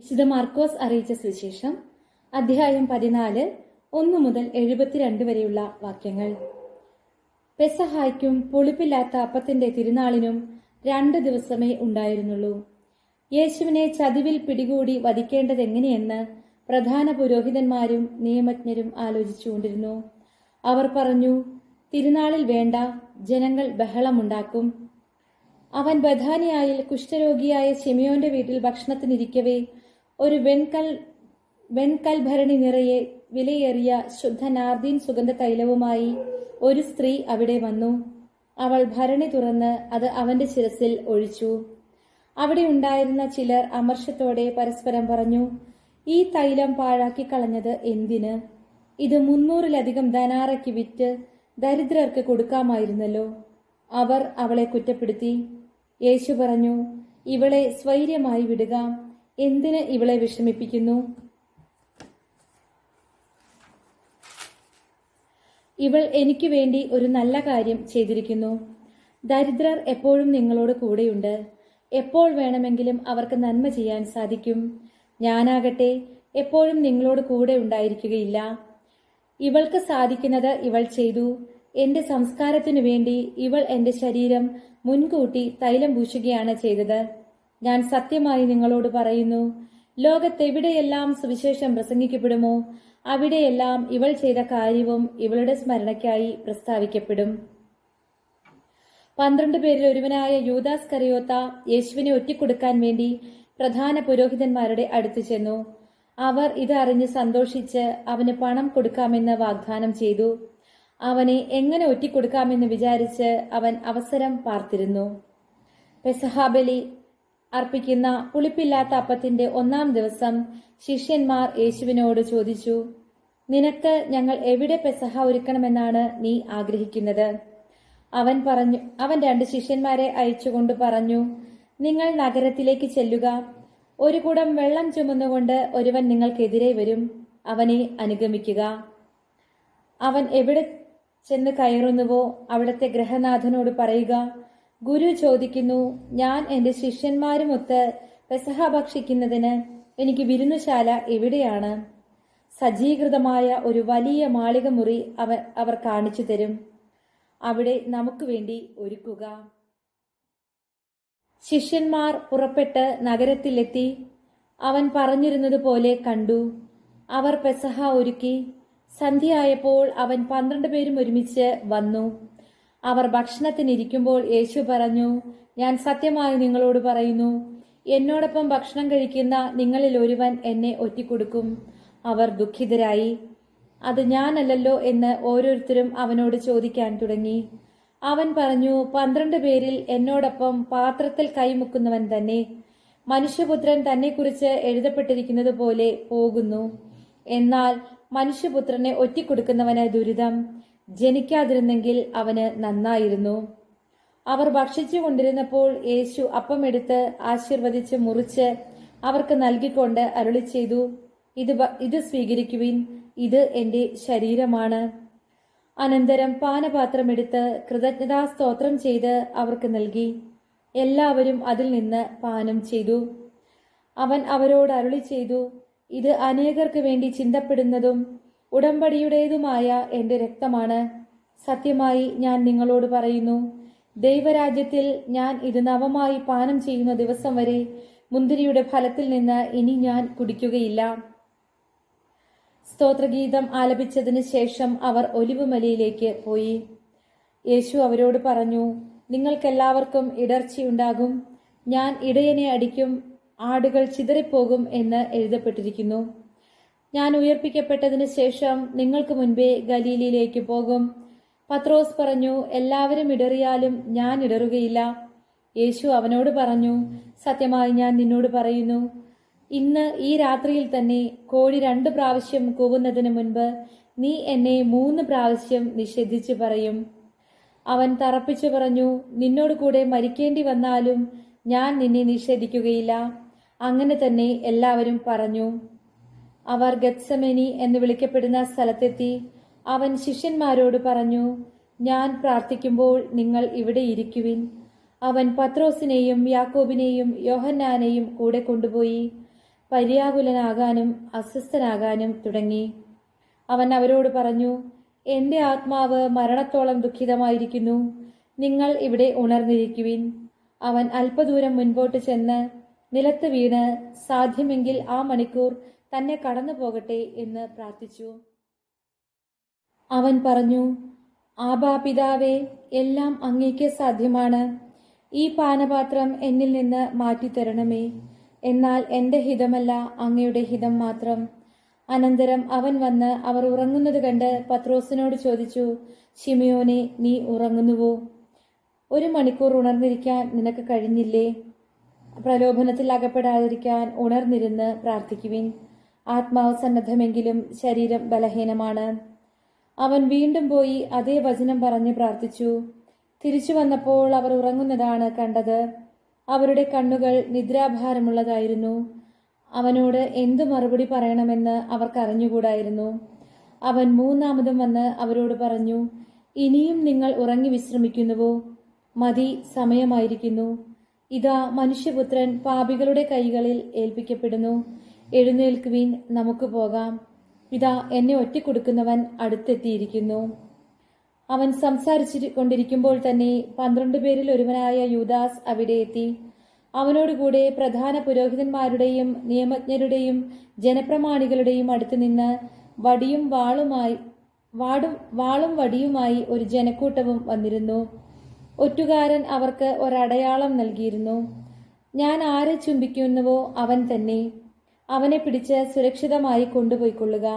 വിശുദ്ധ മാർക്കോസ് അറിയിച്ച സുവിശേഷം അധ്യായം 14 1 മുതൽ 72 വരെയുള്ള വാക്യങ്ങൾ. പെസഹായ്ക്കും പുളിപ്പില്ലാത്ത അപ്പത്തിന്റെ തിരുനാളിനും 2 ദിവസമേ ഉണ്ടായിരുന്നുള്ളൂ. യേശുവിനെ ചതിവിൽ പിടികൂടി വധിക്കേണ്ടതെങ്ങനെയെന്ന് പ്രധാന പുരോഹിതന്മാരും നിയമജ്ഞരും ആലോചിച്ചുകൊണ്ടിരുന്നു. അവർ പറഞ്ഞു, തിരുനാളിൽ വേണ്ട, ജനങ്ങൾ ബഹളമുണ്ടാക്കും. അവൻ ബഥാനിയായിൽ കുഷ്ഠരോഗിയായ ശിമയോന്റെ വീട്ടിൽ ഭക്ഷണത്തിനിരിക്കവേ ഒരു വെൺകൽ ഭരണി നിറയെ വിലയേറിയ ശുദ്ധ നാർദീൻ സുഗന്ധ തൈലവുമായി ഒരു സ്ത്രീ അവിടെ വന്നു. അവൾ ഭരണി തുറന്ന് അത് അവന്റെ ശിരസിൽ ഒഴിച്ചു. അവിടെ ഉണ്ടായിരുന്ന ചിലർ അമർഷത്തോടെ പരസ്പരം പറഞ്ഞു, ഈ തൈലം പാഴാക്കി കളഞ്ഞത് എന്തിന്? ഇത് 300-ലധികം ധനാറയ്ക്ക് വിറ്റ് ദരിദ്രർക്ക് കൊടുക്കാമായിരുന്നല്ലോ. അവർ അവളെ കുറ്റപ്പെടുത്തി. യേശു പറഞ്ഞു, ഇവളെ സ്വൈര്യമായി വിടുക, എന്തിന് ഇവളെ വിഷമിപ്പിക്കുന്നു? ഇവൾ എനിക്ക് വേണ്ടി ഒരു നല്ല കാര്യം ചെയ്തിരിക്കുന്നു. ദരിദ്രർ എപ്പോഴും നിങ്ങളോട് കൂടെയുണ്ട്. എപ്പോൾ വേണമെങ്കിലും അവർക്ക് നന്മ ചെയ്യാൻ സാധിക്കും. ഞാനാകട്ടെ എപ്പോഴും നിങ്ങളോട് കൂടെ ഉണ്ടായിരിക്കുകയില്ല. ഇവൾക്ക് സാധിക്കുന്നത് ഇവൾ ചെയ്തു. എന്റെ സംസ്കാരത്തിനു വേണ്ടി ഇവൾ എന്റെ ശരീരം മുൻകൂട്ടി തൈലം പൂശുകയാണ് ചെയ്തത്. ഞാൻ സത്യമായി നിങ്ങളോട് പറയുന്നു, ലോകത്തെവിടെയെല്ലാം സുവിശേഷം പ്രസംഗിക്കപ്പെടുമോ അവിടെയെല്ലാം ഇവൾ ചെയ്ത കാര്യവും ഇവളുടെ സ്മരണയ്ക്കായി പ്രസ്താവിക്കപ്പെടും. 12 പേരിൽ ഒരുവനായ യൂദാസ് കറിയോത്ത യേശുവിനെ ഒറ്റിക്കൊടുക്കാൻ വേണ്ടി പ്രധാന പുരോഹിതന്മാരുടെ അടുത്ത് ചെന്നു. അവർ ഇത് അറിഞ്ഞ് സന്തോഷിച്ച് അവന് പണം കൊടുക്കാമെന്ന് വാഗ്ദാനം ചെയ്തു. അവനെ എങ്ങനെ ഒറ്റിക്കൊടുക്കാമെന്ന് വിചാരിച്ച് അവൻ അവസരം പാർത്തിരുന്നു. പെസഹാബലി അർപ്പിക്കുന്ന പുളിപ്പില്ലാത്ത അപ്പത്തിന്റെ 1-ാം ദിവസം ശിഷ്യന്മാർ യേശുവിനോട് ചോദിച്ചു, നിനക്ക് ഞങ്ങൾ എവിടെ പെസഹ ഒരുക്കണമെന്നാണ് നീ ആഗ്രഹിക്കുന്നത്? അവൻ 2 ശിഷ്യന്മാരെ അയച്ചുകൊണ്ട് പറഞ്ഞു, നിങ്ങൾ നഗരത്തിലേക്ക് ചെല്ലുക. ഒരു കുടം വെള്ളം ചുമന്നുകൊണ്ട് ഒരുവൻ നിങ്ങൾക്കെതിരെ വരും. അവനെ അനുഗമിക്കുക. അവൻ എവിടെ ചെന്ന് കയറുന്നുവോ അവിടത്തെ ഗൃഹനാഥനോട് പറയുക, ഗുരു ചോദിക്കുന്നു, ഞാൻ എന്റെ ശിഷ്യന്മാരുമൊത്ത് പെസഹ ഭക്ഷിക്കുന്നതിന് എനിക്ക് വിരുന്നുശാല എവിടെയാണ്? സജ്ജീകൃതമായ ഒരു വലിയ മാളിക മുറി അവർ കാണിച്ചു തരും. അവിടെ നമുക്ക് വേണ്ടി ഒരുക്കുക. ശിഷ്യന്മാർ പുറപ്പെട്ട് നഗരത്തിലെത്തി. അവൻ പറഞ്ഞിരുന്നത് പോലെ കണ്ടു. അവർ പെസഹ ഒരുക്കി. സന്ധ്യയായപ്പോൾ അവൻ 12 പേരും ഒരുമിച്ച് വന്നു. അവർ ഭക്ഷണത്തിനിരിക്കുമ്പോൾ യേശു പറഞ്ഞു, ഞാൻ സത്യമായി നിങ്ങളോട് പറയുന്നു, എന്നോടൊപ്പം ഭക്ഷണം കഴിക്കുന്ന നിങ്ങളിൽ ഒരുവൻ എന്നെ ഒറ്റിക്കൊടുക്കും. അവർ ദുഃഖിതരായി. അത് ഞാനല്ലല്ലോ എന്ന് ഓരോരുത്തരും അവനോട് ചോദിക്കാൻ തുടങ്ങി. അവൻ പറഞ്ഞു, 12 പേരിൽ എന്നോടൊപ്പം പാത്രത്തിൽ കൈമുക്കുന്നവൻ തന്നെ. മനുഷ്യപുത്രൻ തന്നെക്കുറിച്ച് എഴുതപ്പെട്ടിരിക്കുന്നത് പോലെ പോകുന്നു. എന്നാൽ മനുഷ്യപുത്രനെ ഒറ്റിക്കൊടുക്കുന്നവന് ദുരിതം. ജനിക്കാതിരുന്നെങ്കിൽ അവന് നന്നായിരുന്നു. അവർ ഭക്ഷിച്ചു കൊണ്ടിരുന്നപ്പോൾ യേശു അപ്പമെടുത്ത് ആശീർവദിച്ച് മുറിച്ച് അവർക്ക് നൽകിക്കൊണ്ട് അരുളി ചെയ്തു, ഇത് സ്വീകരിക്കുവിൻ, ഇത് എന്റെ ശരീരമാണ്. അനന്തരം പാനപാത്രമെടുത്ത് കൃതജ്ഞതാ സ്തോത്രം ചെയ്ത് അവർക്ക് നൽകി. എല്ലാവരും അതിൽ നിന്ന് പാനം ചെയ്തു. അവൻ അവരോട് അരുളി ചെയ്തു, ഇത് അനേകർക്ക് വേണ്ടി ചിന്തപ്പെടുന്നതും ഉടമ്പടിയുടേതുമായ എന്റെ രക്തമാണ്. സത്യമായി ഞാൻ നിങ്ങളോട് പറയുന്നു, ദൈവരാജ്യത്തിൽ ഞാൻ ഇത് നവമായി പാനം ചെയ്യുന്ന ദിവസം വരെ മുന്തിരിയുടെ ഫലത്തിൽ നിന്ന് ഇനി ഞാൻ കുടിക്കുകയില്ല. സ്തോത്രഗീതം ആലപിച്ചതിന് ശേഷം അവർ ഒലിവുമലയിലേക്ക് പോയി. യേശു അവരോട് പറഞ്ഞു, നിങ്ങൾക്കെല്ലാവർക്കും ഇടർച്ചയുണ്ടാകും. ഞാൻ ഇടയനെ അടിക്കും, ആടുകൾ ചിതറിപ്പോകും എന്ന് എഴുതപ്പെട്ടിരിക്കുന്നു. ഞാൻ ഉയർപ്പിക്കപ്പെട്ടതിന് ശേഷം നിങ്ങൾക്ക് മുൻപേ ഗലീലയിലേക്ക് പോകും. പത്രോസ് പറഞ്ഞു, എല്ലാവരും ഇടറിയാലും ഞാൻ ഇടറുകയില്ല. യേശു അവനോട് പറഞ്ഞു, സത്യമായി ഞാൻ നിന്നോട് പറയുന്നു, ഇന്ന് ഈ രാത്രിയിൽ തന്നെ കോഴി 2 പ്രാവശ്യം കൂവുന്നതിന് മുൻപ് നീ എന്നെ 3 പ്രാവശ്യം നിഷേധിച്ചു പറയും. അവൻ തറപ്പിച്ചു പറഞ്ഞു, നിന്നോട് കൂടെ മരിക്കേണ്ടി വന്നാലും ഞാൻ നിന്നെ നിഷേധിക്കുകയില്ല. അങ്ങനെ തന്നെ എല്ലാവരും പറഞ്ഞു. അവർ ഗത്സമനി എന്ന് വിളിക്കപ്പെടുന്ന സ്ഥലത്തെത്തി. അവൻ ശിഷ്യന്മാരോട് പറഞ്ഞു, ഞാൻ പ്രാർത്ഥിക്കുമ്പോൾ നിങ്ങൾ ഇവിടെ ഇരിക്കുവിൻ. അവൻ പത്രോസിനെയും യാക്കോബിനെയും യോഹന്നാനെയും കൂടെ കൊണ്ടുപോയി. പര്യാകുലനാകാനും അസ്വസ്ഥനാകാനും തുടങ്ങി. അവൻ അവരോട് പറഞ്ഞു, എന്റെ ആത്മാവ് മരണത്തോളം ദുഃഖിതമായിരിക്കുന്നു. നിങ്ങൾ ഇവിടെ ഉണർന്നിരിക്കുവിൻ. അവൻ അല്പദൂരം മുൻപോട്ട് ചെന്ന് നിലത്ത് വീണ് സാധ്യമെങ്കിൽ ആ മണിക്കൂർ തന്നെ കടന്നു പോകട്ടെ എന്ന് പ്രാർത്ഥിച്ചു. അവൻ പറഞ്ഞു, ആബാ പിതാവേ, എല്ലാം അങ്ങേക്ക് സാധ്യമാണ്. ഈ പാനപാത്രം എന്നിൽ നിന്ന് മാറ്റിത്തരണമേ. എന്നാൽ എന്റെ ഹിതമല്ല, അങ്ങയുടെ ഹിതം മാത്രം. അനന്തരം അവൻ വന്ന് അവർ ഉറങ്ങുന്നത് കണ്ട് പത്രോസിനോട് ചോദിച്ചു, ശിമയോനെ, നീ ഉറങ്ങുന്നുവോ? 1 മണിക്കൂർ ഉണർന്നിരിക്കാൻ നിനക്ക് കഴിഞ്ഞില്ലേ? പ്രലോഭനത്തിൽ അകപ്പെടാതിരിക്കാൻ ഉണർന്നിരുന്ന് പ്രാർത്ഥിക്കുവിൻ. ആത്മാവ് സന്നദ്ധമെങ്കിലും ശരീരം ബലഹീനമാണ്. അവൻ വീണ്ടും പോയി അതേ വചനം പറഞ്ഞ് പ്രാർത്ഥിച്ചു. തിരിച്ചു വന്നപ്പോൾ അവർ ഉറങ്ങുന്നതാണ് കണ്ടത്. അവരുടെ കണ്ണുകൾ നിദ്രാഭാരമുള്ളതായിരുന്നു. അവനോട് എന്തു മറുപടി പറയണമെന്ന് അവർക്കറിഞ്ഞുകൂടായിരുന്നു. അവൻ 3ാമതും വന്ന് അവരോട് പറഞ്ഞു, ഇനിയും നിങ്ങൾ ഉറങ്ങി വിശ്രമിക്കുന്നുവോ? മതി, സമയമായിരിക്കുന്നു. ഇതാ, മനുഷ്യപുത്രൻ പാപികളുടെ കൈകളിൽ ഏൽപ്പിക്കപ്പെടുന്നു. എഴുന്നേൽക്കുവിൻ, നമുക്ക് പോകാം. ഇതാ, എന്നെ ഒറ്റിക്കൊടുക്കുന്നവൻ അടുത്തെത്തിയിരിക്കുന്നു. അവൻ സംസാരിച്ചു കൊണ്ടിരിക്കുമ്പോൾ തന്നെ 12 പേരിൽ ഒരുവനായ യൂദാസ് അവിടെ എത്തി. അവനോടുകൂടെ പ്രധാന പുരോഹിതന്മാരുടെയും നിയമജ്ഞരുടെയും ജനപ്രമാണികളുടെയും അടുത്ത് നിന്ന് വാളും വടിയുമായി ഒരു ജനക്കൂട്ടവും വന്നിരുന്നു. ഒറ്റുകാരൻ അവർക്ക് ഒരടയാളം നൽകിയിരുന്നു. ഞാൻ ആരെ ചുംബിക്കുന്നുവോ അവൻ തന്നെ. അവനെ പിടിച്ച് സുരക്ഷിതമായി കൊണ്ടുപോയിക്കൊള്ളുക.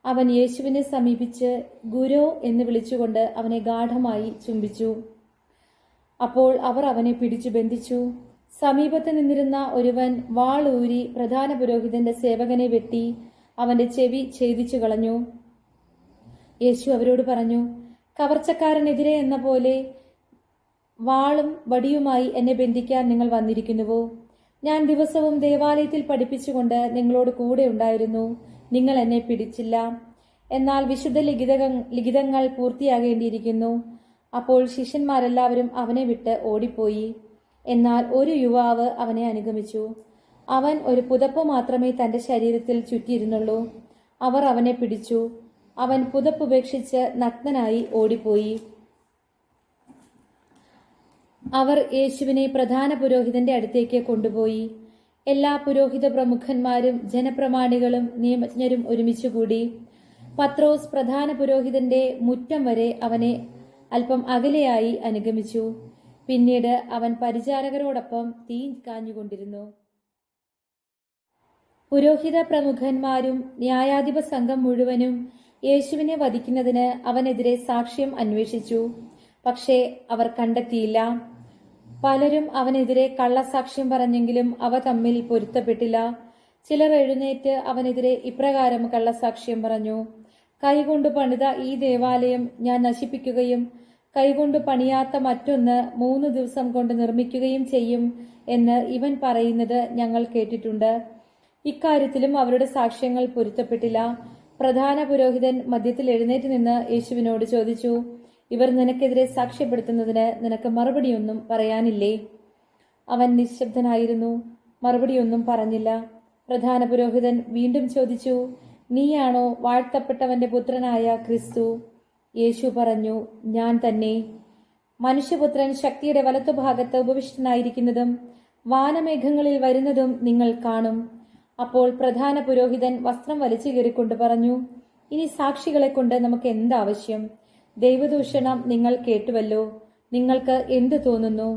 അവൻ യേശുവിനെ സമീപിച്ച് ഗുരു എന്ന് വിളിച്ചുകൊണ്ട് അവനെ ഗാഢമായി ചുംബിച്ചു. അപ്പോൾ അവർ അവനെ പിടിച്ചു ബന്ധിച്ചു. സമീപത്ത് നിന്നിരുന്ന ഒരുവൻ വാളൂരി പ്രധാന പുരോഹിതന്റെ സേവകനെ വെട്ടി അവന്റെ ചെവി ഛേദിച്ചു കളഞ്ഞു. യേശു അവരോട് പറഞ്ഞു, കവർച്ചക്കാരനെതിരെ എന്ന പോലെ വാളും വടിയുമായി എന്നെ ബന്ധിക്കാൻ നിങ്ങൾ വന്നിരിക്കുന്നുവോ? ഞാൻ ദിവസവും ദേവാലയത്തിൽ പഠിപ്പിച്ചുകൊണ്ട് നിങ്ങളോട് കൂടെ ഉണ്ടായിരുന്നു. നിങ്ങൾ എന്നെ പിടിച്ചില്ല. എന്നാൽ വിശുദ്ധ ലിഖിതങ്ങൾ പൂർത്തിയാകേണ്ടിയിരിക്കുന്നു. അപ്പോൾ ശിഷ്യന്മാരെല്ലാവരും അവനെ വിട്ട് ഓടിപ്പോയി. എന്നാൽ ഒരു യുവാവ് അവനെ അനുഗമിച്ചു. അവൻ ഒരു പുതപ്പ് മാത്രമേ തന്റെ ശരീരത്തിൽ ചുറ്റിയിരുന്നുള്ളൂ. അവർ അവനെ പിടിച്ചു. അവൻ പുതപ്പുപേക്ഷിച്ച് നഗ്നനായി ഓടിപ്പോയി. അവർ യേശുവിനെ പ്രധാന പുരോഹിതന്റെ അടുത്തേക്ക് കൊണ്ടുപോയി. എല്ലാ പുരോഹിത പ്രമുഖന്മാരും ജനപ്രമാണികളും നിയമജ്ഞരും ഒരുമിച്ചുകൂടി. പത്രോസ് പ്രധാന പുരോഹിതന്റെ മുറ്റം വരെ അവനെ അല്പം അകലെയായി അനുഗമിച്ചു. പിന്നീട് അവൻ പരിചാരകരോടൊപ്പം തീ കാഞ്ഞുകൊണ്ടിരുന്നു. പുരോഹിത പ്രമുഖന്മാരും ന്യായാധിപ സംഘം മുഴുവനും യേശുവിനെ വധിക്കുന്നതിന് അവനെതിരെ സാക്ഷ്യം അന്വേഷിച്ചു. പക്ഷേ അവർ കണ്ടെത്തിയില്ല. പലരും അവനെതിരെ കള്ളസാക്ഷ്യം പറഞ്ഞെങ്കിലും അവ തമ്മിൽ പൊരുത്തപ്പെട്ടില്ല. ചിലർ എഴുന്നേറ്റ് അവനെതിരെ ഇപ്രകാരം കള്ളസാക്ഷ്യം പറഞ്ഞു, കൈകൊണ്ട് പണിത ഈ ദേവാലയം ഞാൻ നശിപ്പിക്കുകയും കൈകൊണ്ട് പണിയാത്ത മറ്റൊന്ന് 3 ദിവസം കൊണ്ട് നിർമ്മിക്കുകയും ചെയ്യും എന്ന് ഇവൻ പറയുന്നത് ഞങ്ങൾ കേട്ടിട്ടുണ്ട്. ഇക്കാര്യത്തിലും അവരുടെ സാക്ഷ്യങ്ങൾ പൊരുത്തപ്പെട്ടില്ല. പ്രധാന പുരോഹിതൻ മധ്യത്തിൽ എഴുന്നേറ്റ് നിന്ന് യേശുവിനോട് ചോദിച്ചു, ഇവർ നിനക്കെതിരെ സാക്ഷ്യപ്പെടുത്തുന്നതിന് നിനക്ക് മറുപടിയൊന്നും പറയാനില്ലേ? അവൻ നിശബ്ദനായിരുന്നു, മറുപടിയൊന്നും പറഞ്ഞില്ല. പ്രധാന പുരോഹിതൻ വീണ്ടും ചോദിച്ചു, നീയാണോ വാഴ്ത്തപ്പെട്ടവന്റെ പുത്രനായ ക്രിസ്തു? യേശു പറഞ്ഞു, ഞാൻ തന്നെ. മനുഷ്യപുത്രൻ ശക്തിയുടെ വലത്തുഭാഗത്ത് ഉപവിഷ്ടനായിരിക്കുന്നതും വാനമേഘങ്ങളിൽ വരുന്നതും നിങ്ങൾ കാണും. അപ്പോൾ പ്രധാന പുരോഹിതൻ വസ്ത്രം വലിച്ചു കീറിക്കൊണ്ട് പറഞ്ഞു, ഇനി സാക്ഷികളെ കൊണ്ട് നമുക്ക് എന്താവശ്യം? ദൈവദൂഷണം നിങ്ങൾ കേട്ടുവല്ലോ. നിങ്ങൾക്ക് എന്തു തോന്നുന്നു?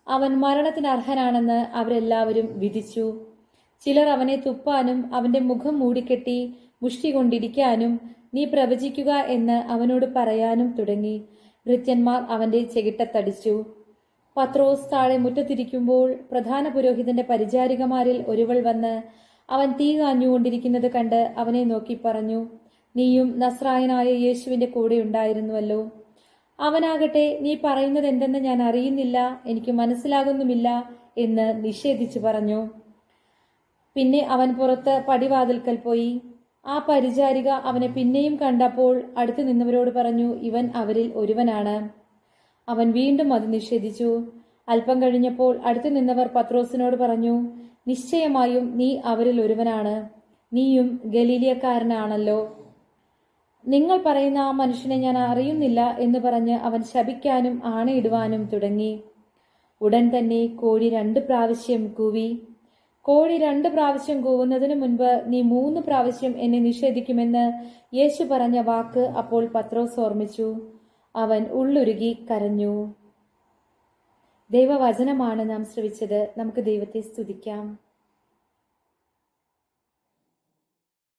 അവൻ മരണത്തിന് അർഹനാണെന്ന് അവരെല്ലാവരും വിധിച്ചു. ചിലർ അവനെ തുപ്പാനും അവന്റെ മുഖം മൂടിക്കെട്ടി മുഷ്ടി കൊണ്ടിരിക്കാനും നീ പ്രവചിക്കുക എന്ന് അവനോട് പറയാനും തുടങ്ങി. ഭൃത്യന്മാർ അവന്റെ ചെകിട്ടത്തടിച്ചു. പത്രോസ് താഴെ മുറ്റത്തിരിക്കുമ്പോൾ പ്രധാന പുരോഹിതന്റെ പരിചാരികമാരിൽ ഒരുവൾ വന്ന് അവൻ തീ കാഞ്ഞുകൊണ്ടിരിക്കുന്നത് കണ്ട് അവനെ നോക്കി പറഞ്ഞു, നീയും നസ്രായനായ യേശുവിന്റെ കൂടെ ഉണ്ടായിരുന്നുവല്ലോ. അവനാകട്ടെ, നീ പറയുന്നത് എന്തെന്ന് ഞാൻ അറിയുന്നില്ല, എനിക്ക് മനസ്സിലാകുന്നുമില്ല എന്ന് നിഷേധിച്ചു പറഞ്ഞു. പിന്നെ അവൻ പുറത്ത് പടിവാതിൽക്കൽ പോയി. ആ പരിചാരിക അവനെ പിന്നെയും കണ്ടപ്പോൾ അടുത്തു നിന്നവരോട് പറഞ്ഞു, ഇവൻ അവരിൽ ഒരുവനാണ്. അവൻ വീണ്ടും അത് നിഷേധിച്ചു. അല്പം കഴിഞ്ഞപ്പോൾ അടുത്തു നിന്നവർ പത്രോസിനോട് പറഞ്ഞു, നിശ്ചയമായും നീ അവരിൽ ഒരുവനാണ്, നീയും ഗലീലിയക്കാരനാണല്ലോ. നിങ്ങൾ പറയുന്ന ആ മനുഷ്യനെ ഞാൻ അറിയുന്നില്ല എന്ന് പറഞ്ഞ് അവൻ ശപിക്കാനും ആണയിടുവാനും തുടങ്ങി. ഉടൻ തന്നെ കോഴി 2 പ്രാവശ്യം കൂവി. കോഴി 2 പ്രാവശ്യം കൂവുന്നതിനു മുൻപ് നീ 3 പ്രാവശ്യം എന്നെ നിഷേധിക്കുമെന്ന് യേശു പറഞ്ഞ വാക്ക് അപ്പോൾ പത്രോസ് ഓർമ്മിച്ചു. അവൻ ഉള്ളുരുകി കരഞ്ഞു. ദൈവവചനമാണ് നാം ശ്രവിച്ചത്. നമുക്ക് ദൈവത്തെ സ്തുതിക്കാം.